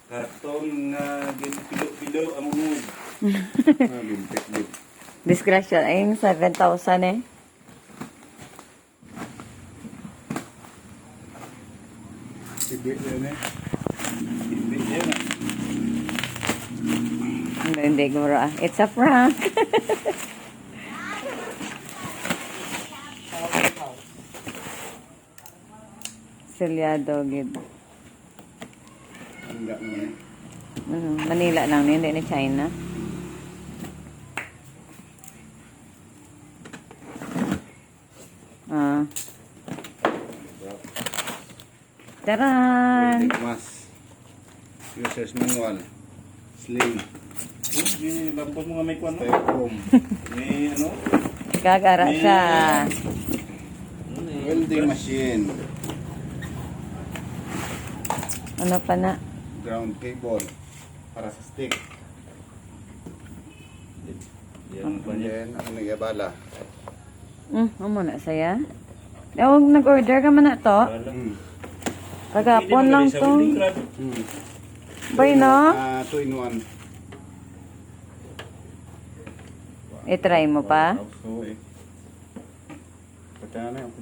Karton nga pilo-pilo ang unod. Limpit-lip. Discretion ay 7,000 eh. Tibit yan eh. Tibit yan ah. Hindi guro ah. It's a prank. Silyado gid. Enggak naman eh. Manila lang ni, hindi ni China. Ah. Taran! Welding mask. User's manual. Sling. May lampon mo nga may kwan mo. Styrofoam. May ano? Gagara siya. Welding machine. Ano pa na? Ground cable. Para sa stick. Yan pa yan. Ang nagabala. Amo na saya. Huwag nag-order ka man na to. Kagapon lang to. Bay no? 2 in 1. I-try mo pa? Oo eh. Pagka na yung